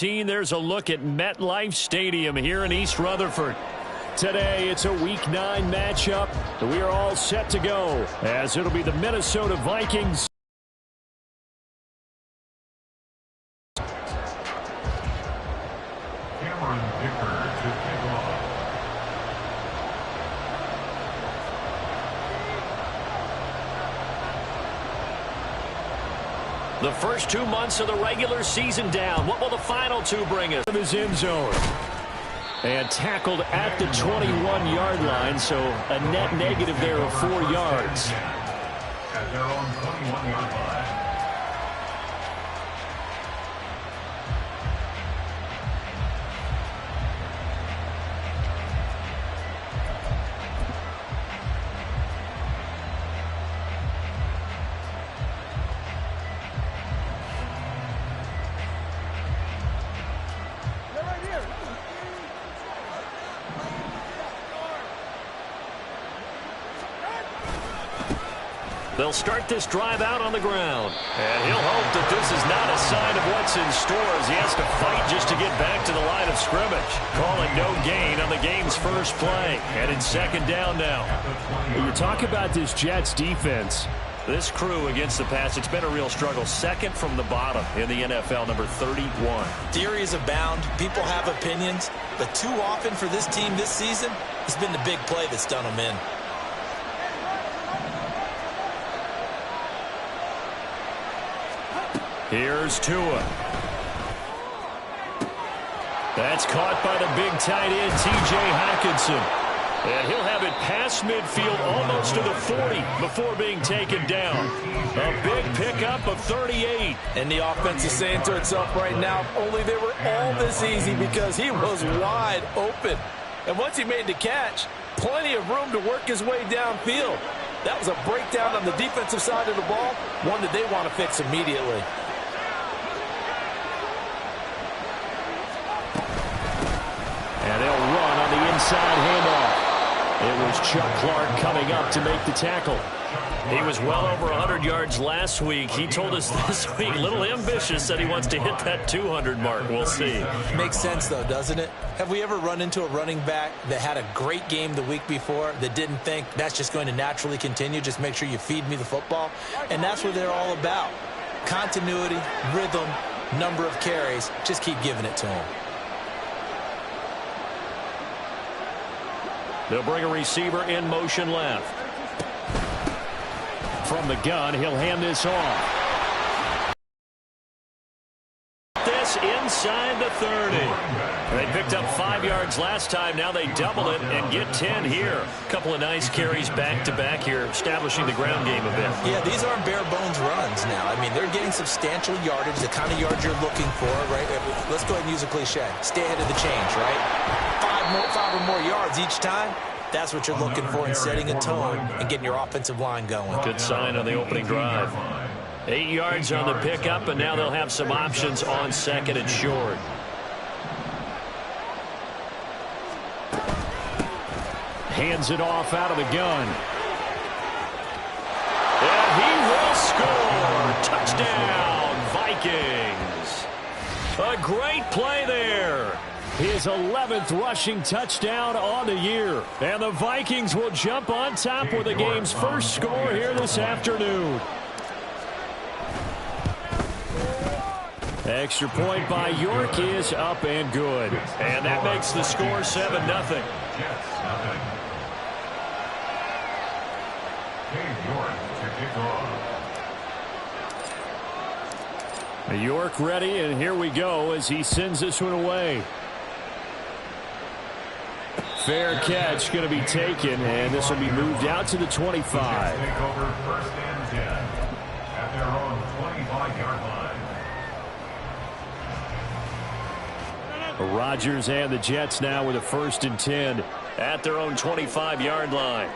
17, there's a look at MetLife Stadium here in East Rutherford. Today, it's a Week 9 matchup. We are all set to go, as it'll be the Minnesota Vikings. The first 2 months of the regular season down. What will the final 2 bring us? His end zone. And tackled at the 21-yard line, so a net negative there of 4 yards. At their own 21-yard line. They'll start this drive out on the ground. And he'll hope that this is not a sign of what's in store as he has to fight just to get back to the line of scrimmage. Calling no gain on the game's first play. And it's second down now. When you talk about this Jets defense, this crew against the pass, it's been a real struggle. Second from the bottom in the NFL, number 31. Theories abound. People have opinions. But too often for this team this season, it's been the big play that's done them in. Here's Tua. That's caught by the big tight end, T.J. Hockenson. And he'll have it past midfield almost to the 40 before being taken down. A big pickup of 38. And the offense is saying to itself right now, only they were all this easy because he was wide open. And once he made the catch, plenty of room to work his way downfield. That was a breakdown on the defensive side of the ball, one that they want to fix immediately. And they'll run on the inside handoff. It was Chuck Clark coming up to make the tackle. He was well over 100 yards last week. He told us this week, a little ambitious, that he wants to hit that 200 mark. We'll see. Makes sense, though, doesn't it? Have we ever run into a running back that had a great game the week before that didn't think that's just going to naturally continue? Just make sure you feed me the football. And that's what they're all about. Continuity, rhythm, number of carries. Just keep giving it to him. They'll bring a receiver in motion left. From the gun, he'll hand this off. This inside the 30. They picked up 5 yards last time. Now they double it and get 10 here. A couple of nice carries back-to-back here, establishing the ground game a bit. Yeah, these aren't bare-bones runs now. I mean, they're getting substantial yardage, the kind of yards you're looking for, right? Let's go ahead and use a cliche. Stay ahead of the change, right? 5 or more yards each time. That's what you're looking for in setting a tone and getting your offensive line going. Good sign on the opening drive. 8 yards on the pickup, and now they'll have some options on second and short. Hands it off out of the gun. And he will score. Touchdown, Vikings. A great play there. His 11th rushing touchdown on the year. And the Vikings will jump on top with the game's first score here this afternoon. Extra point by York is up and good. And that makes the score 7-0. York ready, and here we go as he sends this one away. Fair catch going to be taken, and this will be moved out to the 25. Take over first and 10 at their own 25-yard line. Rodgers and the Jets now with a first and 10 at their own 25-yard line.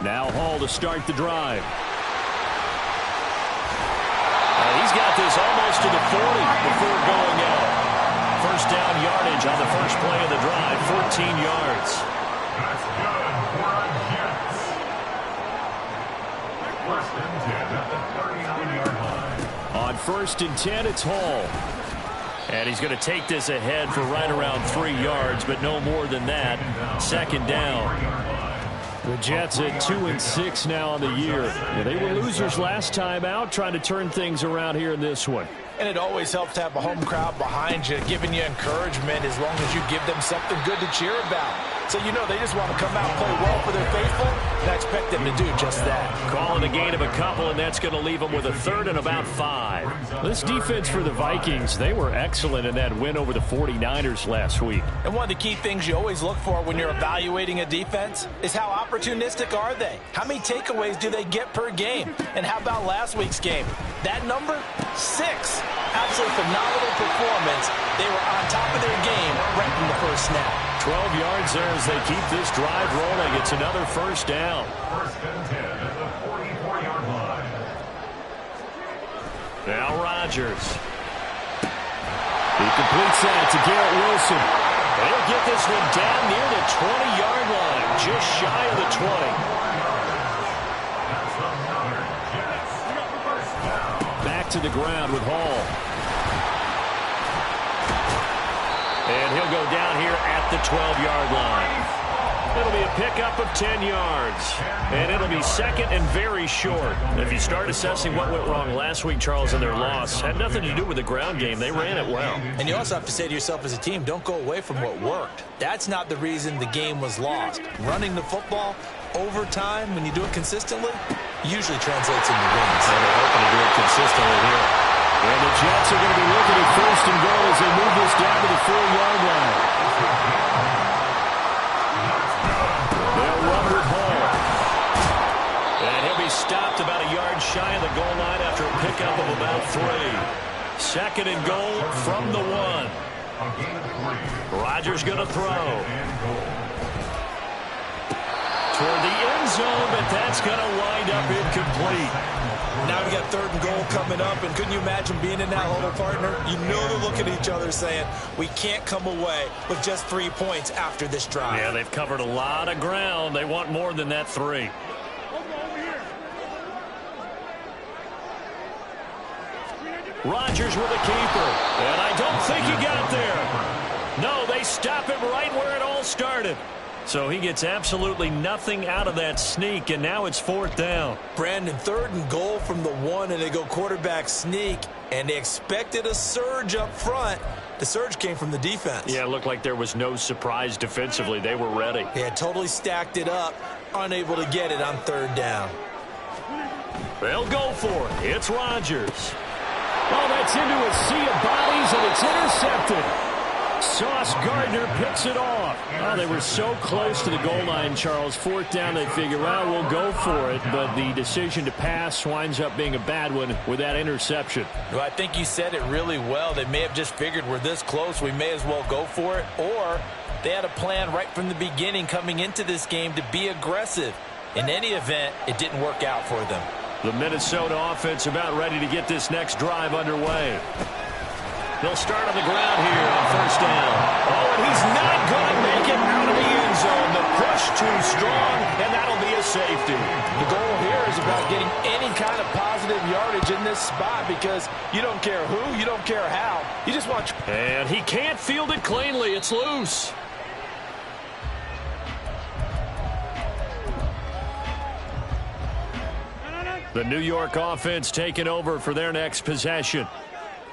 Now Hall to start the drive. He's got this almost to the 40 before going out. First down yardage on the first play of the drive, 14 yards. That's good for a Jet. first and 10, it's Hall. And he's going to take this ahead for right around 3 yards, but no more than that. Second down. The Jets at 2-6 now on the year. Yeah, they were losers last time out, trying to turn things around here in this one. And it always helps to have a home crowd behind you, giving you encouragement as long as you give them something good to cheer about. So you know they just want to come out and play well for their faithful, and I expect them to do just that. Calling a gain of a couple, and that's going to leave them with a third and about 5. This defense for the Vikings, they were excellent in that win over the 49ers last week. And one of the key things you always look for when you're evaluating a defense is how opportunistic are they? How many takeaways do they get per game? And how about last week's game? That number? 6. Absolutely phenomenal performance. They were on top of their game right from the first snap. 12 yards there as they keep this drive rolling. It's another first down. First and 10 at the 44-yard line. Now Rodgers. He completes that to Garrett Wilson. They'll get this one down near the 20-yard line, just shy of the 20. Back to the ground with Hall. And he'll go down here at the 12-yard line. It'll be a pickup of 10 yards. And it'll be second and very short. If you start assessing what went wrong last week, Charles, in their loss, had nothing to do with the ground game. They ran it well. And you also have to say to yourself as a team, don't go away from what worked. That's not the reason the game was lost. Running the football over time, when you do it consistently, usually translates into wins. And they're hoping to do it consistently here. And the Jets are going to be looking at first and goal as they move this down to the 4-yard line. They'll run with Hall. And he'll be stopped about a yard shy of the goal line after a pickup of about 3. Second and goal from the 1. Rodgers going to throw. Toward the end zone, but that's going to wind up incomplete. Now we got third and goal coming up, and couldn't you imagine being in that huddle, partner? You know they're looking at each other saying, we can't come away with just 3 points after this drive. Yeah, they've covered a lot of ground. They want more than that 3. Rodgers with a keeper, and I don't think he got there. No, they stop him right where it all started. So he gets absolutely nothing out of that sneak, and now it's 4th down. Brandon, third and goal from the 1, and they go quarterback sneak, and they expected a surge up front. The surge came from the defense. Yeah, it looked like there was no surprise defensively. They were ready. They had totally stacked it up, unable to get it on 3rd down. They'll go for it. It's Rodgers. Oh, that's into a sea of bodies, and it's intercepted. Sauce Gardner picks it off. Oh, they were so close to the goal line, Charles. 4th down, they figure, well, we'll go for it. But the decision to pass winds up being a bad one with that interception. Well, I think you said it really well. They may have just figured we're this close, we may as well go for it. Or they had a plan right from the beginning coming into this game to be aggressive. In any event, it didn't work out for them. The Minnesota offense about ready to get this next drive underway. They'll start on the ground here on 1st down. Oh, and he's not going to make it out of the end zone. The push too strong, and that'll be a safety. The goal here is about getting any kind of positive yardage in this spot because you don't care who, you don't care how. You just want... And he can't field it cleanly. It's loose. The New York offense taking over for their next possession.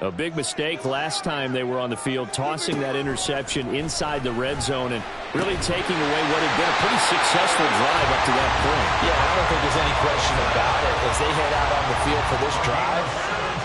A big mistake last time they were on the field, tossing that interception inside the red zone and really taking away what had been a pretty successful drive up to that point. Yeah, I don't think there's any question about it. As they head out on the field for this drive,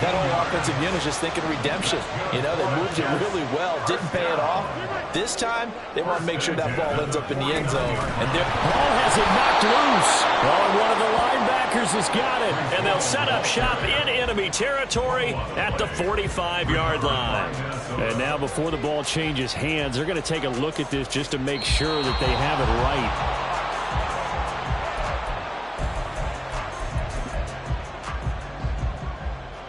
that whole offensive unit is just thinking redemption. You know, they moved it really well, didn't pay it off. This time, they want to make sure that ball ends up in the end zone. And Hall has it knocked loose. Oh, and one of the linebackers has got it. And they'll set up shop in enemy territory at the 45-yard line. And now before the ball changes hands, they're going to take a look at this just to make sure that they have it right.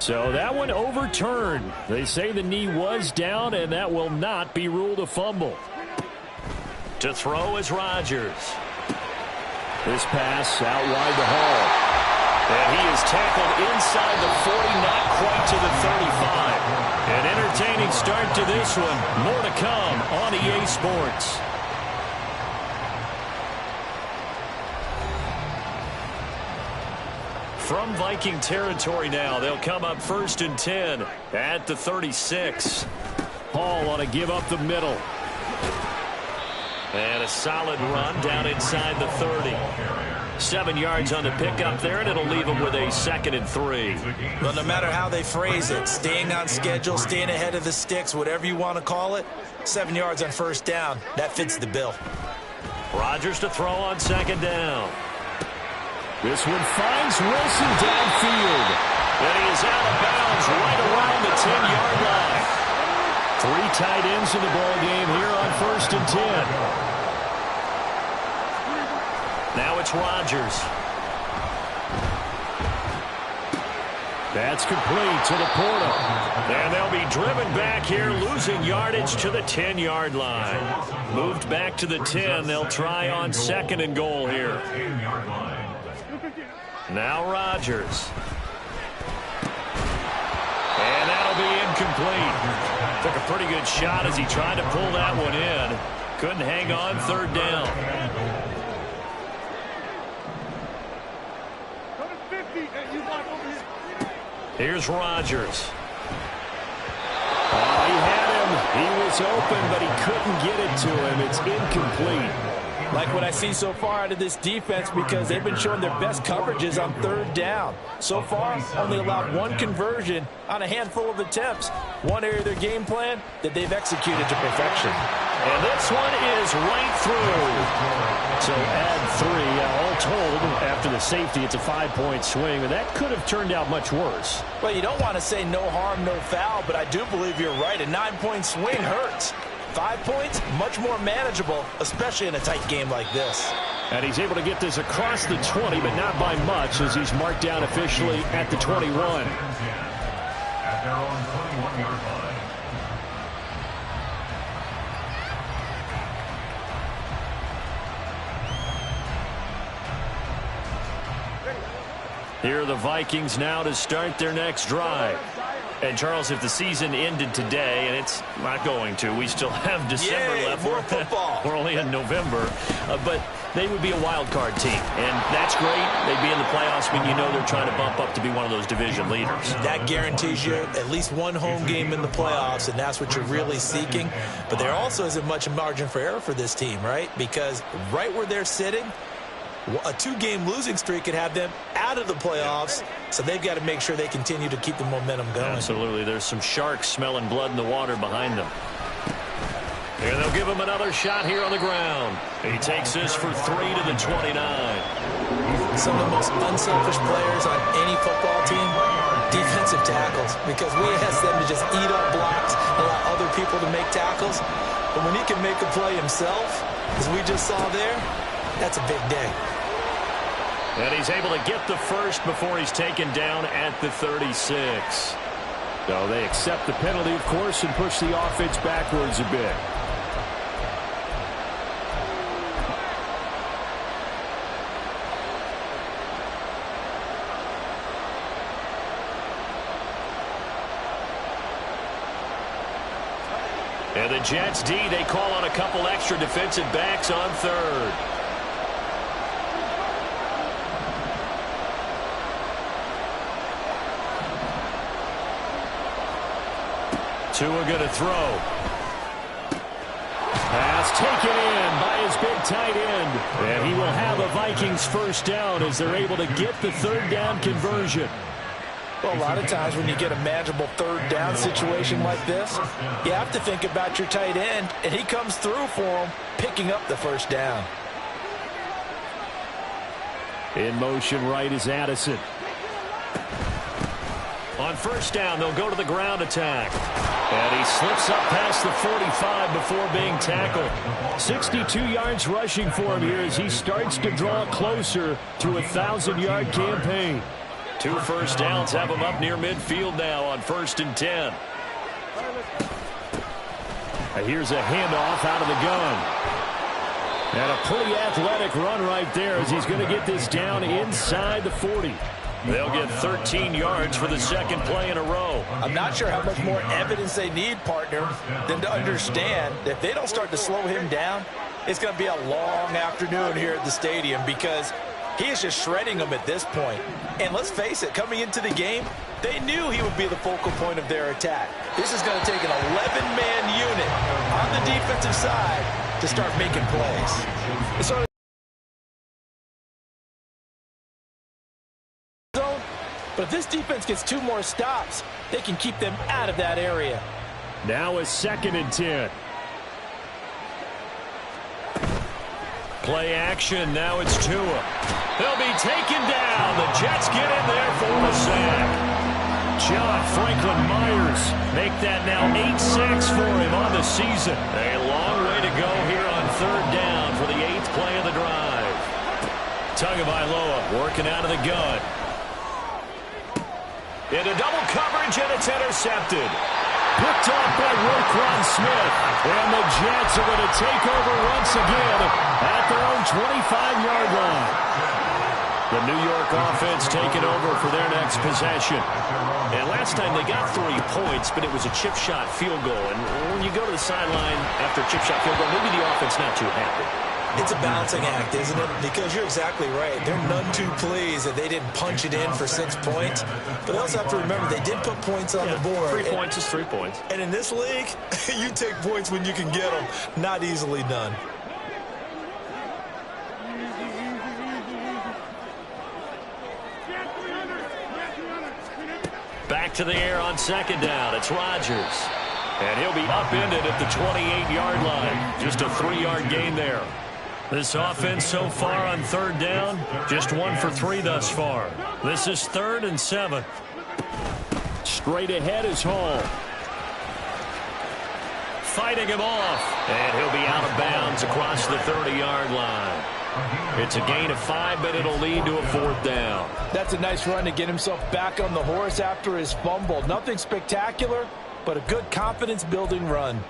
So that one overturned. They say the knee was down, and that will not be ruled a fumble. To throw is Rodgers. This pass out wide to Hall. And he is tackled inside the 40, not quite to the 35. An entertaining start to this one. More to come on EA Sports. From Viking territory now, they'll come up 1st and 10 at the 36. Hall on a give up the middle. And a solid run down inside the 30. 7 yards on the pickup there, and it'll leave them with a 2nd and 3. Well, no matter how they phrase it, staying on schedule, staying ahead of the sticks, whatever you want to call it, 7 yards on 1st down, that fits the bill. Rodgers to throw on 2nd down. This one finds Wilson downfield. And he is out of bounds right around the 10-yard line. 3 tight ends in the ball game here on 1st and 10. Now it's Rodgers. That's complete to Laporta. And they'll be driven back here, losing yardage to the 10-yard line. Moved back to the 10. They'll try on 2nd and goal here. Now Rodgers. And that'll be incomplete. Took a pretty good shot as he tried to pull that one in. Couldn't hang on 3rd down. Here's Rodgers. Oh, he had him. He was open, but he couldn't get it to him. It's incomplete. Like what I see so far out of this defense, because they've been showing their best coverages on 3rd down. So far, only allowed 1 conversion on a handful of attempts. One area of their game plan that they've executed to perfection. And this one is right through. So add 3. All told, after the safety, it's a 5-point swing. And that could have turned out much worse. Well, you don't want to say no harm, no foul, but I do believe you're right. A 9-point swing hurts. 5 points, much more manageable, especially in a tight game like this. And he's able to get this across the 20, but not by much, as he's marked down officially at the 21. At their own 21-yard line. Here are the Vikings now to start their next drive. And, Charles, if the season ended today, and it's not going to, we still have December left. More football. We're only in November. But they would be a wild card team. And that's great. They'd be in the playoffs, but you know they're trying to bump up to be one of those division leaders. That guarantees you at least 1 home game in the playoffs, and that's what you're really seeking. But there also isn't much margin for error for this team, right? Because right where they're sitting, a 2-game losing streak could have them out of the playoffs, so they've got to make sure they continue to keep the momentum going. Absolutely. There's some sharks smelling blood in the water behind them. And they'll give him another shot here on the ground. He takes this for 3 to the 29. Some of the most unselfish players on any football team, defensive tackles, because we ask them to just eat up blocks, allow other people to make tackles. But when he can make a play himself, as we just saw there, that's a big day. And he's able to get the first before he's taken down at the 36. So they accept the penalty, of course, and push the offense backwards a bit. And the Jets D, they call on a couple extra defensive backs on 3rd. Tua going to throw. Pass taken in by his big tight end. And he will have a Vikings first down as they're able to get the 3rd down conversion. Well, a lot of times when you get a manageable 3rd down situation like this, you have to think about your tight end, and he comes through for him, picking up the 1st down. In motion right is Addison. On 1st down, they'll go to the ground attack. And he slips up past the 45 before being tackled. 62 yards rushing for him here as he starts to draw closer to a 1,000-yard campaign. 2 first downs have him up near midfield now on 1st and 10. And here's a handoff out of the gun. And a pretty athletic run right there as he's going to get this down inside the 40. They'll get 13 yards for the second play in a row. I'm not sure how much more evidence they need, partner, than to understand that if they don't start to slow him down, it's going to be a long afternoon here at the stadium because he is just shredding them at this point. And let's face it, coming into the game, they knew he would be the focal point of their attack. This is going to take an 11-man unit on the defensive side to start making plays. So but if this defense gets 2 more stops, they can keep them out of that area. Now a 2nd and 10. Play action. Now it's Tua. They'll be taken down. The Jets get in there for a sack. John Franklin Myers make that now 8 sacks for him on the season. A long way to go here on 3rd down for the 8th play of the drive. Tagovailoa working out of the gun. Into double coverage, and it's intercepted. Picked off by Roquan Smith. And the Jets are going to take over once again at their own 25-yard line. The New York offense taking over for their next possession. And last time they got 3 points, but it was a chip shot field goal. And when you go to the sideline after a chip shot field goal, maybe the offense not too happy. It's a balancing act, isn't it? Because you're exactly right. They're none too pleased that they didn't punch it in for 6 points. But they also have to remember they did put points on the board. 3 points is 3 points. And in this league, you take points when you can get them. Not easily done. Back to the air on 2nd down. It's Rodgers. And he'll be upended at the 28-yard line. Just a 3-yard gain there. This offense so far on 3rd down, just 1 for 3 thus far. This is 3rd and 7. Straight ahead is Hall. Fighting him off. And he'll be out of bounds across the 30-yard line. It's a gain of 5, but it'll lead to a 4th down. That's a nice run to get himself back on the horse after his fumble. Nothing spectacular, but a good confidence-building run.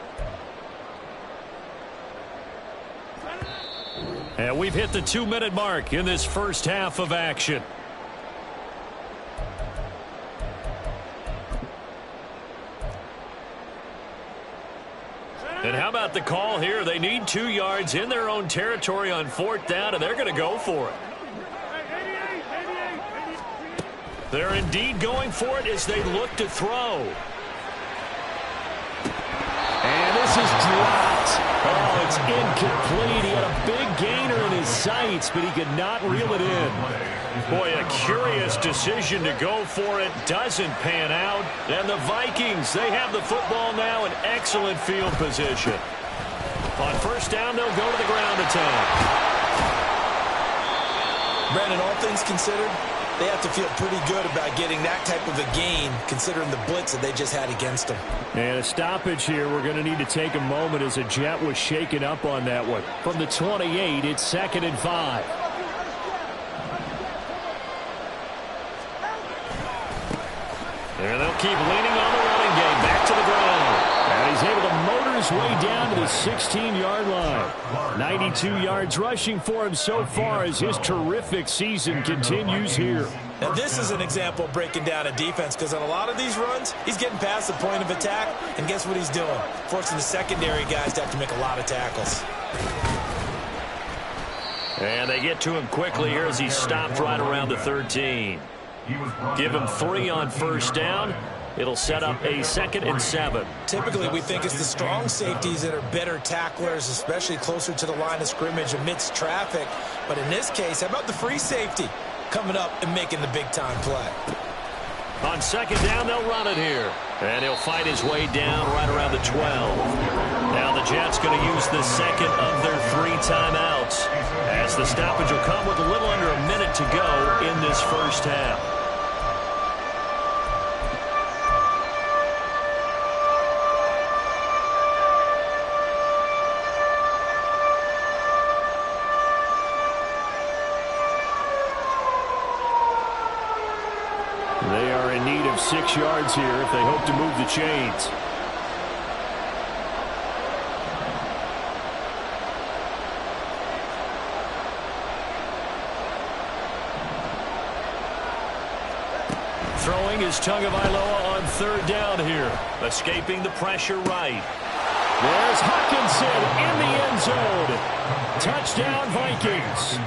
And we've hit the 2-minute mark in this first half of action. And how about the call here? They need 2 yards in their own territory on 4th down, and they're going to go for it. They're indeed going for it as they look to throw. And this is dropped. Oh, it's incomplete. He had a big gainer in his sights, but he could not reel it in. Boy, a curious decision to go for it. Doesn't pan out. And the Vikings, they have the football now in excellent field position. On 1st down, they'll go to the ground attack. Brandon, all things considered, they have to feel pretty good about getting that type of a gain, considering the blitz that they just had against them. And a stoppage here. We're going to need to take a moment as a Jet was shaken up on that one. From the 28, it's 2nd and 5. And they'll keep leaning on the running game. Back to the ground. And he's able to motor his way down to the 16-yard line. 92 yards rushing for him so far as his terrific season continues here. Now, this is an example of breaking down a defense because on a lot of these runs, he's getting past the point of attack, and guess what he's doing? Forcing the secondary guys to have to make a lot of tackles. And they get to him quickly here as he stopped right around the 13. Give him 3 on 1st down. It'll set up a 2nd and 7. Typically, we think it's the strong safeties that are better tacklers, especially closer to the line of scrimmage amidst traffic. But in this case, how about the free safety coming up and making the big-time play? On 2nd down, they'll run it here. And he'll fight his way down right around the 12. Now the Jets going to use the 2nd of their 3 timeouts, as the stoppage will come with a little under a minute to go in this first half. They are in need of 6 yards here if they hope to move the chains. Throwing is Tagovailoa on third down here. Escaping the pressure right. There's Hockenson in the end zone. Touchdown, Vikings.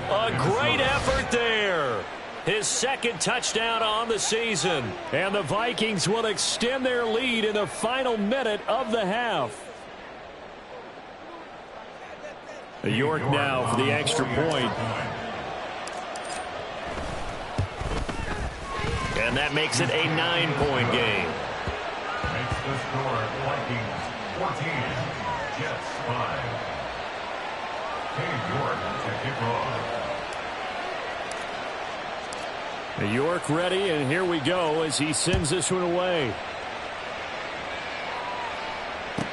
A great effort there. His second touchdown on the season. And the Vikings will extend their lead in the final minute of the half. York now for the extra point. And that makes it a 9-point game. Makes the score Vikings 14, Jets 5. York to kick off. York ready, and here we go as he sends this one away.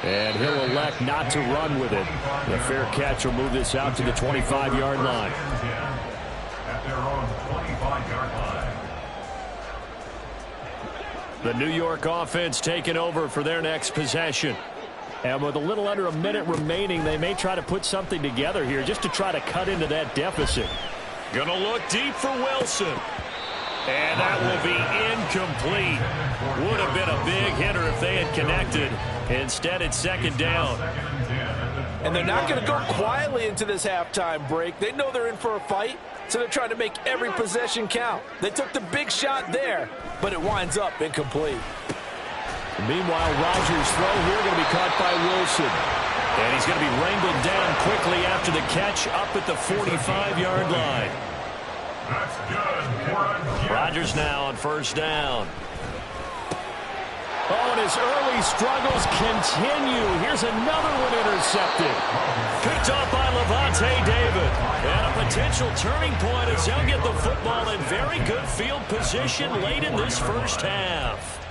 And he'll elect not to run with it. The fair catch will move this out to the 25-yard line. At their own 25-yard line. The New York offense taking over for their next possession. And with a little under a minute remaining, they may try to put something together here just to try to cut into that deficit. Gonna look deep for Wilson. And that will be incomplete. Would have been a big hitter if they had connected. Instead, it's second down. And they're not going to go quietly into this halftime break. They know they're in for a fight, so they're trying to make every possession count. They took the big shot there, but it winds up incomplete. Meanwhile, Rodgers' throw here going to be caught by Wilson. And he's going to be wrangled down quickly after the catch up at the 45-yard line. That's good. Rodgers now on first down. Oh, and his early struggles continue. Here's another one intercepted. Picked up by Levante David. And a potential turning point as he'll get the football in very good field position late in this first half.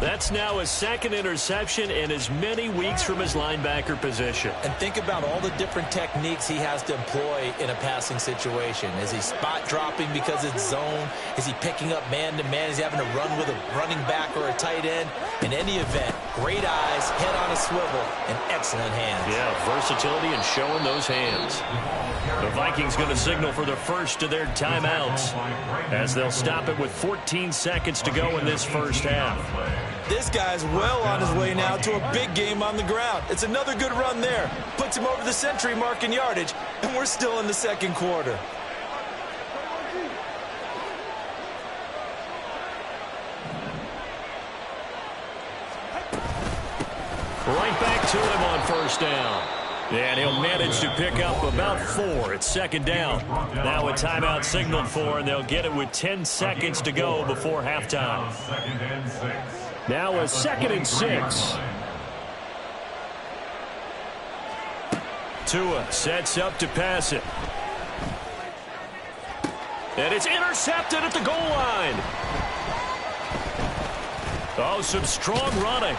That's now his second interception in as many weeks from his linebacker position. And think about all the different techniques he has to employ in a passing situation. Is he spot dropping because it's zone? Is he picking up man-to-man? Is he having to run with a running back or a tight end? In any event, great eyes, head on a swivel, and excellent hands. Yeah, versatility and showing those hands. The Vikings going to signal for the first of their timeouts as they'll stop it with 14 seconds to go in this first half. This guy's well on his way now to a big game on the ground. It's another good run there. Puts him over the century mark in yardage, and we're still in the second quarter. Right back to him on first down. And he'll manage to pick up about 4. It's second down. Now a timeout signaled for, and they'll get it with 10 seconds to go before halftime. Now a 2nd and 6. Tua sets up to pass it. And it's intercepted at the goal line. Oh, some strong running.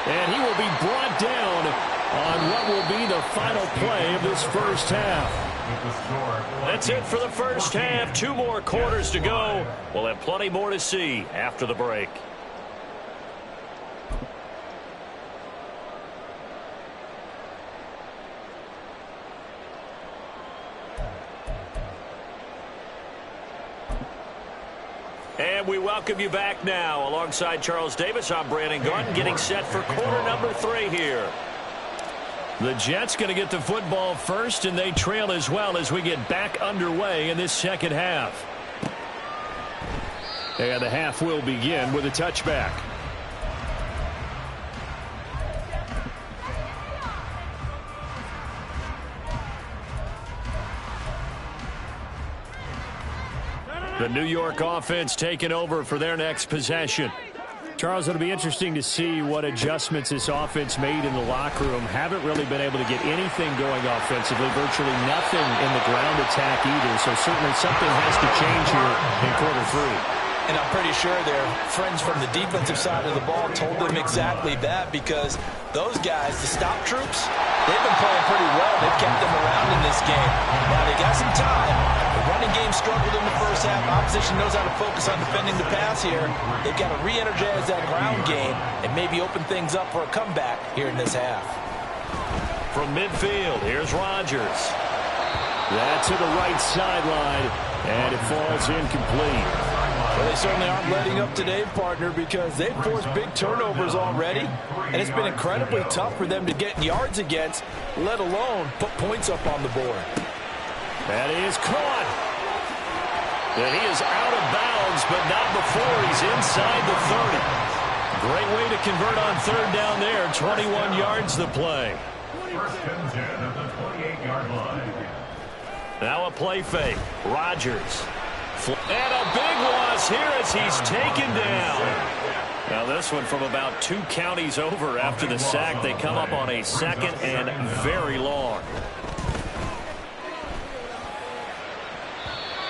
And he will be brought down on what will be the final play of this first half. That's it for the first half. 2 more quarters to go. We'll have plenty more to see after the break. And we welcome you back now. Alongside Charles Davis, I'm Brandon Gaudin, getting set for quarter number 3 here. The Jets going to get the football first, and they trail as well as we get back underway in this second half. And the half will begin with a touchback. The New York offense taking over for their next possession. Charles, it'll be interesting to see what adjustments this offense made in the locker room. Haven't really been able to get anything going offensively, virtually nothing in the ground attack either. So certainly something has to change here in quarter 3. And I'm pretty sure their friends from the defensive side of the ball told them exactly that, because those guys, the stop troops, they've been playing pretty well. They've kept them around in this game. Now they got some time. The running game struggled in the first half. Opposition knows how to focus on defending the pass here. They've got to re-energize that ground game and maybe open things up for a comeback here in this half. From midfield, here's Rodgers. That's to the right sideline, and it falls incomplete. Well, they certainly aren't letting up today, partner, because they've forced big turnovers already, and it's been incredibly tough for them to get yards against, let alone put points up on the board. That is caught. And he is out of bounds, but not before he's inside the 30. Great way to convert on third down there. 21 yards the play. First and 10 at the 28-yard line. Now a play fake. Rodgers. And a big loss here as he's taken down. Now this one from about 2 counties over after the sack. They come up on a second and very long.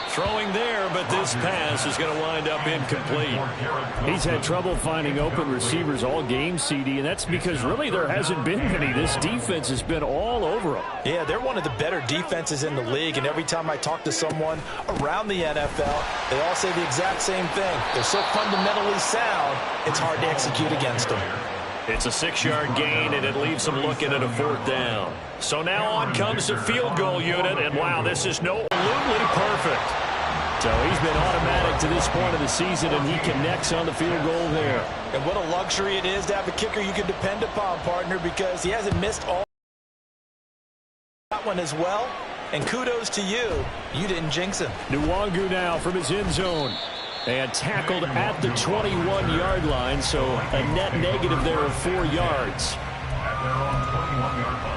Throwing there, but this pass is going to wind up incomplete. He's had trouble finding open receivers all game, CD, and that's because really there hasn't been any. This defense has been all over him. Yeah, they're one of the better defenses in the league, and every time I talk to someone around the NFL, they all say the exact same thing. They're so fundamentally sound, it's hard to execute against them. It's a 6-yard gain, and it leaves them looking at a 4th down. So now on comes the field goal unit, and wow, this is absolutely perfect. So he's been automatic to this point of the season, and he connects on the field goal there. And what a luxury it is to have a kicker you can depend upon, partner, because he hasn't missed all that one as well. And kudos to you. You didn't jinx him. Nwangu now from his end zone. And tackled at the 21-yard line, so a net negative there of 4 yards. At their own 21-yard line.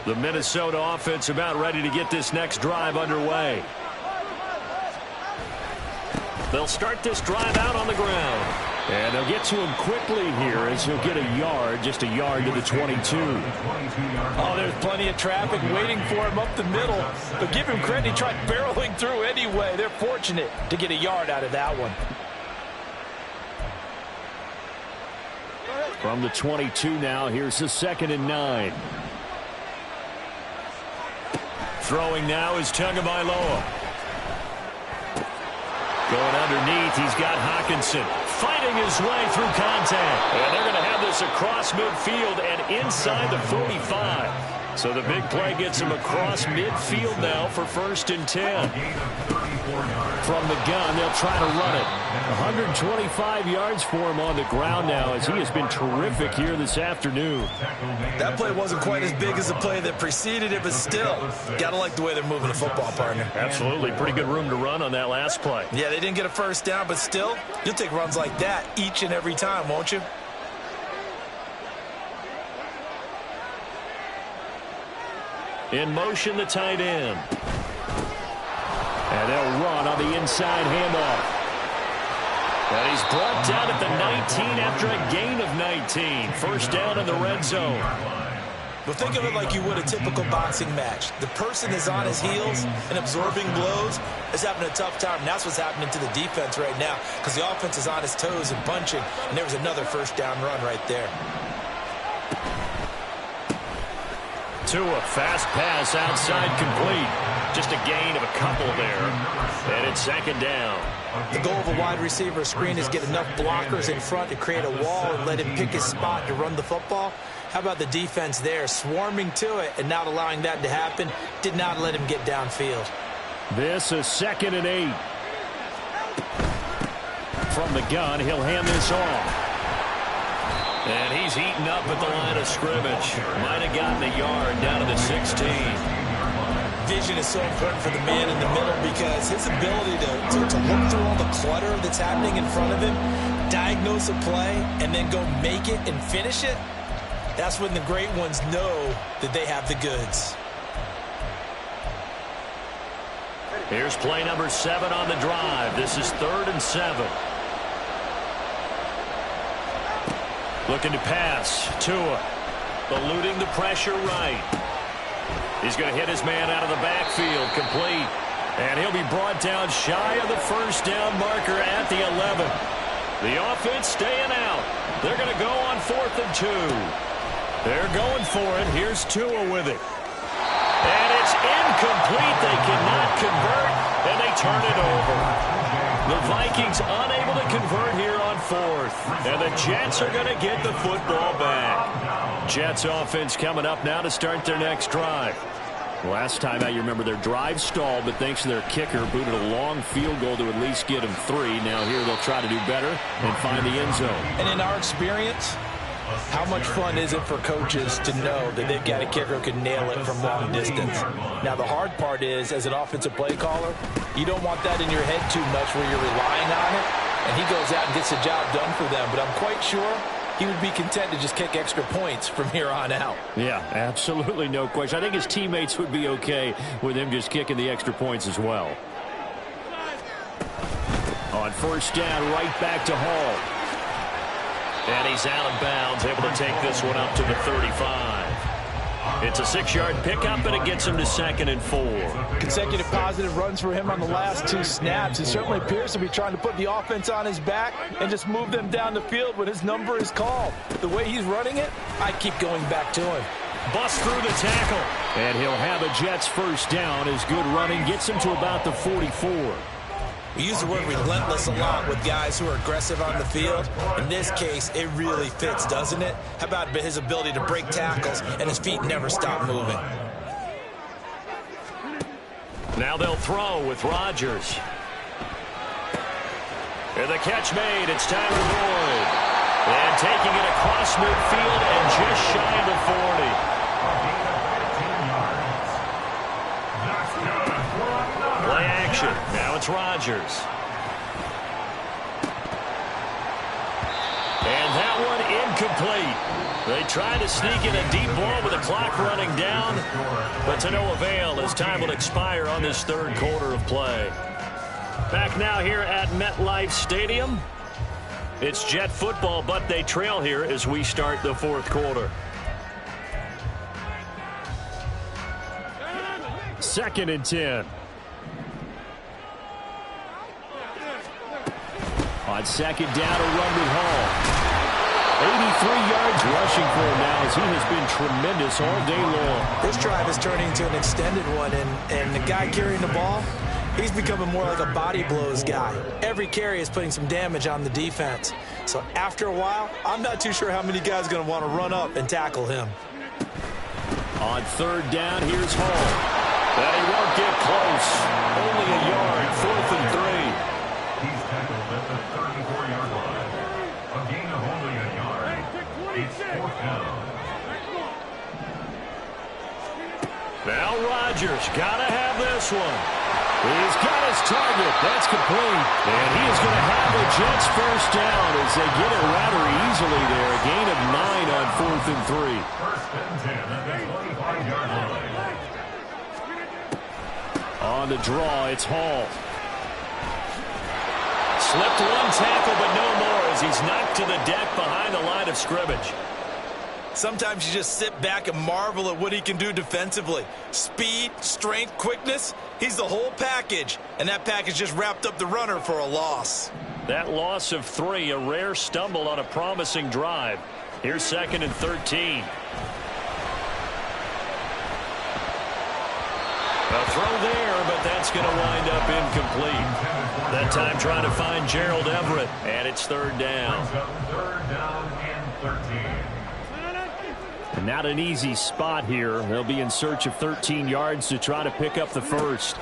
The Minnesota offense about ready to get this next drive underway. They'll start this drive out on the ground. And they'll get to him quickly here as he'll get a yard, just a yard to the 22. Oh, there's plenty of traffic waiting for him up the middle. But give him credit, he tried barreling through anyway. They're fortunate to get a yard out of that one. From the 22 now, here's the 2nd and 9. Throwing now is Tagovailoa. Going underneath, he's got Hockenson fighting his way through contact. And they're going to have this across midfield and inside the 45. So the big play gets him across midfield now for 1st and 10. From the gun, they'll try to run it. 125 yards for him on the ground now as he has been terrific here this afternoon. That play wasn't quite as big as the play that preceded it, but still, got to like the way they're moving the football, partner. Absolutely. Pretty good room to run on that last play. Yeah, they didn't get a 1st down, but still, you'll take runs like that each and every time, won't you? In motion, the tight end. And they'll run on the inside handoff. And he's brought down at the 19 after a gain of 19. 1st down in the red zone. But think of it like you would a typical boxing match. The person is on his heels and absorbing blows is having a tough time. And that's what's happening to the defense right now because the offense is on his toes and punching. And there was another 1st down run right there. Tua, fast pass outside complete. Just a gain of a couple there. And it's 2nd down. The goal of a wide receiver screen is get enough blockers in front to create a wall and let him pick his spot to run the football. How about the defense there, swarming to it and not allowing that to happen? Did not let him get downfield. This is 2nd and 8. From the gun, he'll hand this off. And he's eaten up at the line of scrimmage. Might have gotten a yard down to the 16. Vision is so important for the man in the middle because his ability to look through all the clutter that's happening in front of him, diagnose a play, and then go make it and finish it, that's when the great ones know that they have the goods. Here's play number 7 on the drive. This is 3rd and 7. Looking to pass. Tua eluding the pressure right. He's going to hit his man out of the backfield. Complete. And he'll be brought down shy of the 1st down marker at the 11. The offense staying out. They're going to go on 4th and 2. They're going for it. Here's Tua with it. And it's incomplete. They cannot convert, and they turn it over. The Vikings unable to convert here on 4th. And the Jets are going to get the football back. Jets offense coming up now to start their next drive. Last time out, you remember their drive stalled, but thanks to their kicker, booted a long field goal to at least get them 3. Now here they'll try to do better and find the end zone. And in our experience, how much fun is it for coaches to know that they've got a kicker who can nail it from long distance? Now, the hard part is, as an offensive play caller, you don't want that in your head too much where you're relying on it, and he goes out and gets the job done for them. But I'm quite sure he would be content to just kick extra points from here on out. Yeah, absolutely no question. I think his teammates would be okay with him just kicking the extra points as well. On first down, right back to Hall. And he's out of bounds, able to take this one up to the 35. It's a 6-yard pickup, and it gets him to 2nd and 4. Consecutive positive runs for him on the last 2 snaps. He certainly appears to be trying to put the offense on his back and just move them down the field when his number is called. The way he's running it, I keep going back to him. Bust through the tackle. And he'll have a Jets first down as good running gets him to about the 44. We use the word relentless a lot with guys who are aggressive on the field. In this case, it really fits, doesn't it? How about his ability to break tackles and his feet never stop moving? Now they'll throw with Rodgers. And the catch made. It's Tyler Boyd. And taking it across midfield and just shy of the 40. Play action. Now it's Rodgers. And that one incomplete. They try to sneak in a deep ball with the clock running down, but to no avail as time will expire on this 3rd quarter of play. Back now here at MetLife Stadium. It's Jet football, but they trail here as we start the 4th quarter. 2nd and 10. On 2nd down, a run with Hall. 83 yards rushing for him now as he has been tremendous all day long. This drive is turning into an extended one, and the guy carrying the ball, he's becoming more like a body blows guy. Every carry is putting some damage on the defense. So after a while, I'm not too sure how many guys are going to want to run up and tackle him. On 3rd down, here's Hall. But he won't get close. Only a yard, 4th and 3. He's tackled at the 34-yard line. A gain of only a yard. It's 4th down. Now Rodgers got to have this one. He's got his target. That's complete. And he is going to have the Jets first down as they get it rather easily there. A gain of 9 on 4th and 3. First and 10 at the 25-yard line. On the draw, it's Hall. Slipped one tackle, but no more as he's knocked to the deck behind the line of scrimmage. Sometimes you just sit back and marvel at what he can do defensively. Speed, strength, quickness, he's the whole package. And that package just wrapped up the runner for a loss. That loss of 3, a rare stumble on a promising drive. Here's 2nd and 13. A throw there, but that's going to wind up incomplete. That time trying to find Gerald Everett, and it's 3rd down. 3rd down and 13. And not an easy spot here. They'll be in search of 13 yards to try to pick up the first.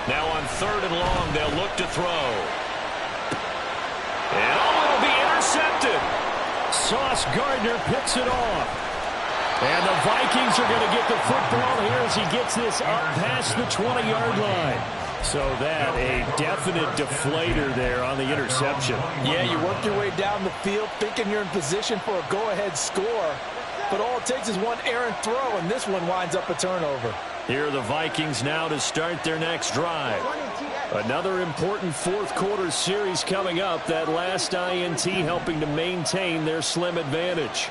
Now on 3rd and long, they'll look to throw. And it'll be intercepted. Sauce Gardner picks it off. And the Vikings are going to get the football here as he gets this up past the 20-yard line. So that a definite deflator there on the interception. Yeah, you work your way down the field thinking you're in position for a go-ahead score. But all it takes is one errant throw, and this one winds up a turnover. Here are the Vikings now to start their next drive. Another important 4th quarter series coming up. That last INT helping to maintain their slim advantage.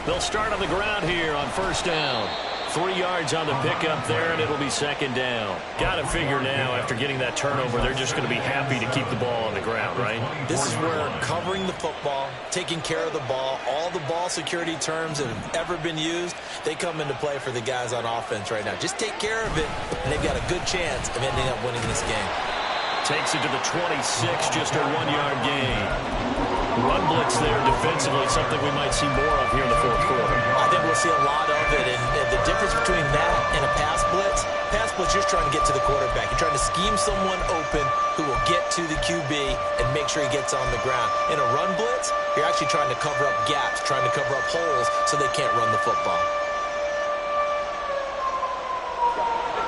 They'll start on the ground here on first down. 3 yards on the pickup there, and it'll be 2nd down. Got to figure now, after getting that turnover, they're just going to be happy to keep the ball on the ground, right? This is where covering the football, taking care of the ball, all the ball security terms that have ever been used, they come into play for the guys on offense right now. Just take care of it, and they've got a good chance of ending up winning this game. Takes it to the 26, just a 1-yard gain. Run blitz there defensively, something we might see more of here in the fourth quarter. I think we'll see a lot of it, and the difference between that and a pass blitz, you're just trying to get to the quarterback. You're trying to scheme someone open who will get to the QB and make sure he gets on the ground. In a run blitz, you're actually trying to cover up gaps, trying to cover up holes so they can't run the football.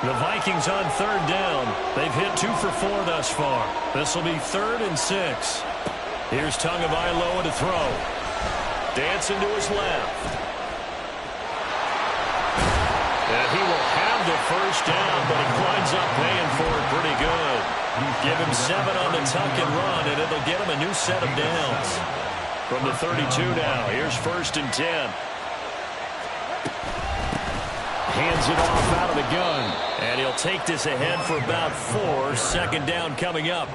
The Vikings on third down. They've hit 2 for 4 thus far. This will be 3rd and 6. Here's Tagovailoa to throw. Dancing to his left. And he will have the first down, but he winds up paying for it pretty good. Give him 7 on the tuck and run, and it'll get him a new set of downs. From the 32 now, here's 1st and 10. Hands it off out of the gun. And he'll take this ahead for about 4. 2nd down coming up.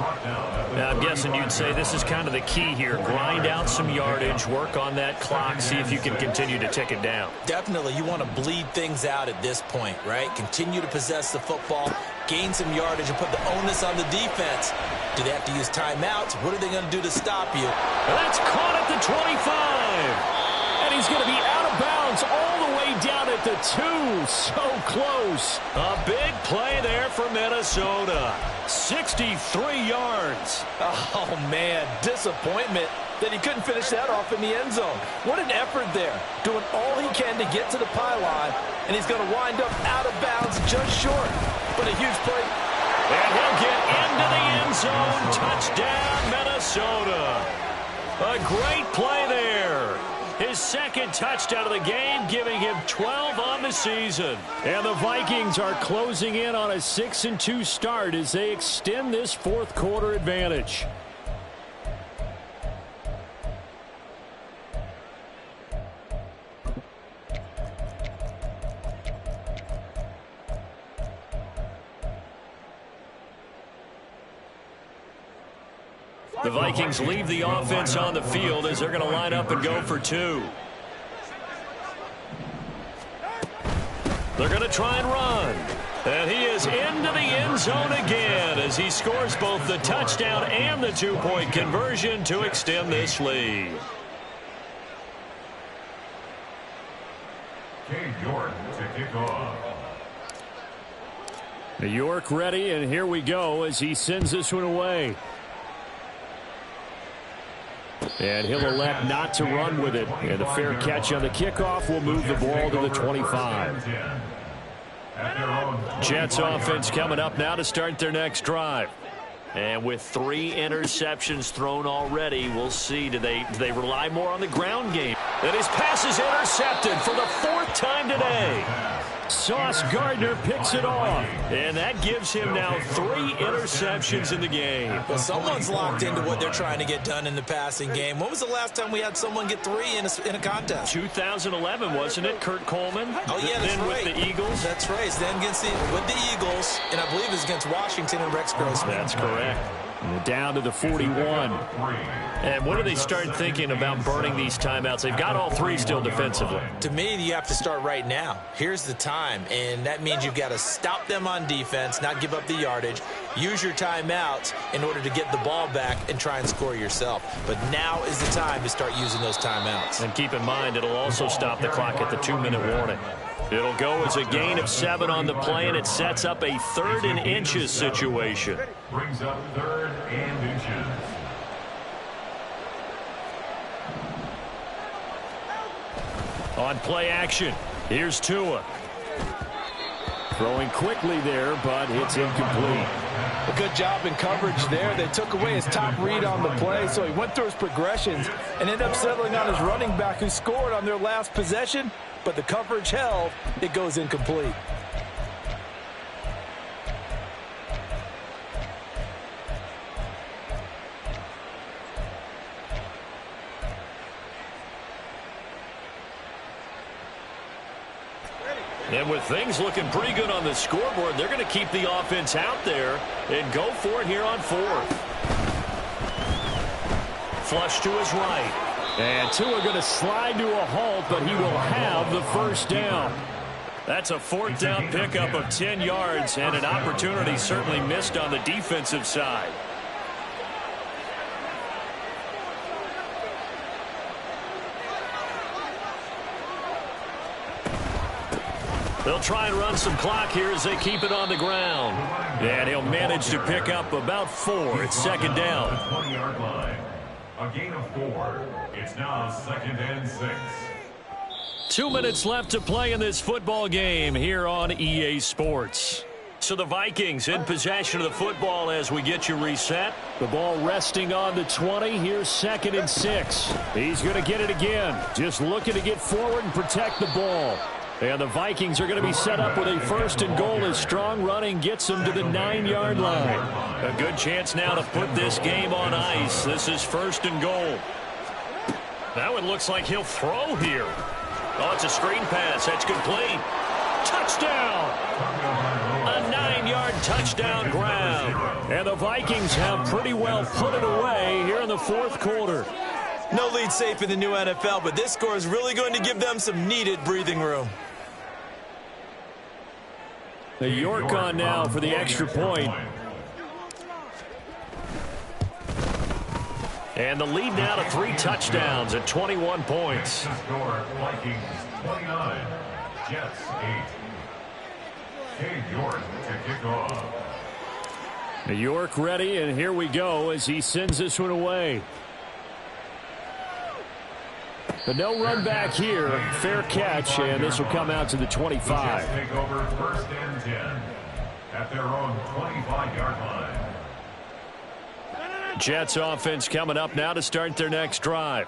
Now, I'm guessing you'd say this is kind of the key here. Grind out some yardage, work on that clock, see if you can continue to tick it down. Definitely. You want to bleed things out at this point, right? Continue to possess the football, gain some yardage, and put the onus on the defense. Do they have to use timeouts? What are they going to do to stop you? That's caught at the 25. And he's going to be out of bounds all the way down at the 2. So close. A big play there for Minnesota. 63 yards. Oh, man, disappointment that he couldn't finish that off in the end zone. What an effort there, doing all he can to get to the pylon, and he's going to wind up out of bounds just short. But a huge play. And he'll get into the end zone. Touchdown, Minnesota. A great play there. His 2nd touchdown of the game, giving him 12 on the season. And the Vikings are closing in on a 6-2 start as they extend this fourth quarter advantage. The Vikings leave the offense on the field as they're going to line up and go for 2. They're going to try and run. And he is into the end zone again as he scores both the touchdown and the 2-point conversion to extend this lead. Cade York to kick off. York ready, and here we go as he sends this one away. And he'll elect not to run with it. And the fair catch on the kickoff will move the ball to the 25. Jets offense coming up now to start their next drive. And with 3 interceptions thrown already, we'll see. Do they rely more on the ground game? And his pass is intercepted for the 4th time today. Sauce Gardner picks it off. And that gives him now 3 interceptions in the game. Well, someone's locked into what they're trying to get done in the passing game. When was the last time we had someone get 3 in a contest? 2011, wasn't it? Kurt Coleman? Oh, yeah, that's then right. With the Eagles? That's right. Then with the Eagles, and I believe it was against Washington and Rex Grossman. That's correct. And down to the 41. And when do they start thinking about burning these timeouts? They've got all 3 still defensively. To me, you have to start right now. Here's the time, and that means you've got to stop them on defense, not give up the yardage, use your timeouts in order to get the ball back and try and score yourself. But now is the time to start using those timeouts. And keep in mind, it'll also stop the clock at the 2-minute warning. It'll go as a gain of 7 on the play, and it sets up a 3rd and inches situation. Brings up 3rd and inches. On play action, here's Tua. Throwing quickly there, but it's incomplete. A good job in coverage there. They took away his top read on the play, so he went through his progressions and ended up settling on his running back who scored on their last possession, but the coverage held. It goes incomplete. And with things looking pretty good on the scoreboard, they're going to keep the offense out there and go for it here on 4th. Flush to his right. And Tua going to slide to a halt, but he will have the first down. That's a 4th down pickup of 10 yards and an opportunity certainly missed on the defensive side. They'll try and run some clock here as they keep it on the ground. And he'll manage to pick up about 4. It's second down. 20-yard line. A gain of 4. It's now 2nd and 6. 2 minutes left to play in this football game here on EA Sports. So the Vikings in possession of the football as we get you reset. The ball resting on the 20. Here's 2nd and 6. He's going to get it again. Just looking to get forward and protect the ball. And the Vikings are going to be set up with a 1st and goal as strong running gets them to the 9-yard line. A good chance now to put this game on ice. This is 1st and goal. That one looks like he'll throw here. Oh, it's a screen pass. That's complete. Touchdown! A 9-yard touchdown ground. And the Vikings have pretty well put it away here in the 4th quarter. No lead safe in the new NFL, but this score is really going to give them some needed breathing room. The York on now for the extra point. And the lead now to 3 touchdowns at 21 points. Score, Vikings 29, Jets 8. Cade York to kick off. The York ready, and here we go as he sends this one away. But no run back here. Fair catch, and this will come out to the 25. The Jets take over 1st and 10 at their own 25-yard line. Jets offense coming up now to start their next drive.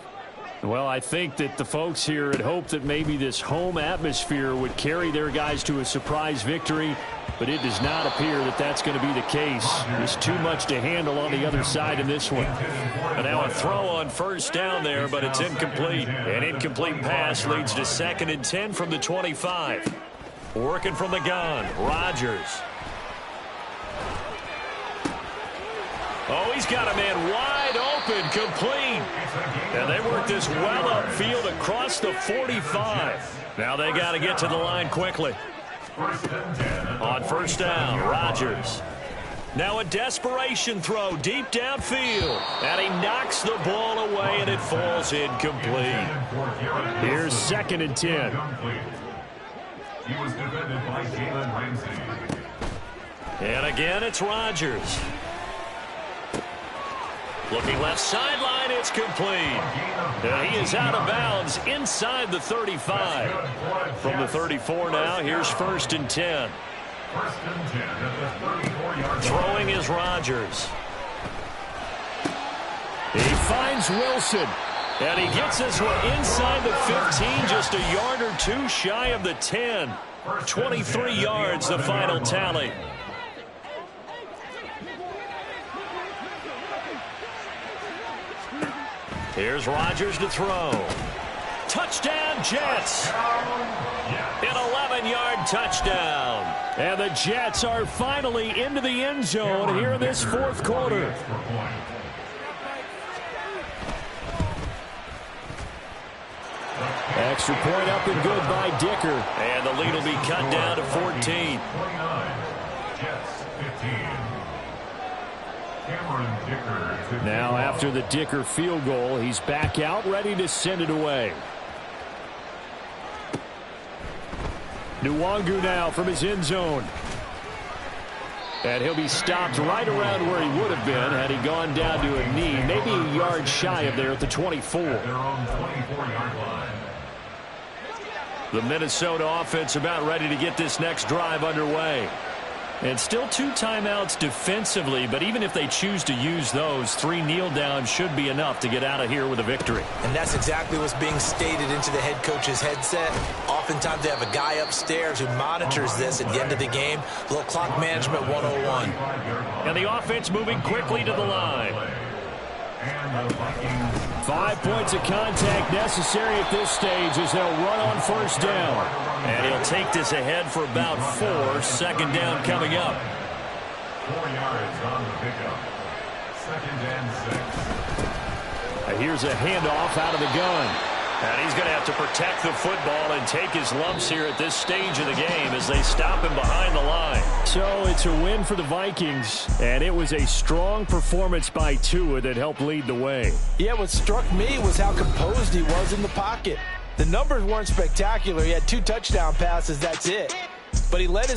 Well, I think that the folks here had hoped that maybe this home atmosphere would carry their guys to a surprise victory, but it does not appear that that's going to be the case. There's too much to handle on the other side in this one. And now a throw on 1st down there, but it's incomplete. An incomplete pass leads to 2nd and 10 from the 25. Working from the gun, Rodgers. Oh, he's got a man wide open, complete. And they work this well upfield across the 45. Now they got to get to the line quickly. On 1st down, Rodgers. Now a desperation throw deep downfield. And he knocks the ball away, and it falls incomplete. Here's 2nd and 10. He was defended by Jalen Ramsey. And again, it's Rodgers. Looking left sideline, it's complete. And he is out of bounds inside the 35. From the 34 now, here's 1st and 10. 1st and 10 at the 34-yard line. Throwing is Rodgers. He finds Wilson. And he gets this one inside the 15, just a yard or 2 shy of the 10. 23 yards, the final tally. Here's Rodgers to throw. Touchdown, Jets. An 11-yard touchdown. And the Jets are finally into the end zone here in this 4th quarter. Extra point up and good by Dicker. And the lead will be cut down to 14. 29, Jets 15. Cameron Dicker. Now after the Dicker field goal, he's back out ready to send it away. Nwangu now from his end zone. And he'll be stopped right around where he would have been had he gone down to a knee, maybe a yard shy of there at the 24. Their own 24-yard line. The Minnesota offense about ready to get this next drive underway. And still 2 timeouts defensively, but even if they choose to use those, 3 kneel downs should be enough to get out of here with a victory. And that's exactly what's being stated into the head coach's headset. Oftentimes they have a guy upstairs who monitors this at the end of the game. A little clock management 101. And the offense moving quickly to the line. 5 points of contact necessary at this stage as they'll run on 1st down. And he'll take this ahead for about 4. 2nd down coming up. 4 yards on the pickup. 2nd and 6. Here's a handoff out of the gun. And he's going to have to protect the football and take his lumps here at this stage of the game as they stop him behind the line. So it's a win for the Vikings, and it was a strong performance by Tua that helped lead the way. Yeah, what struck me was how composed he was in the pocket. The numbers weren't spectacular. He had 2 touchdown passes, that's it. But he led his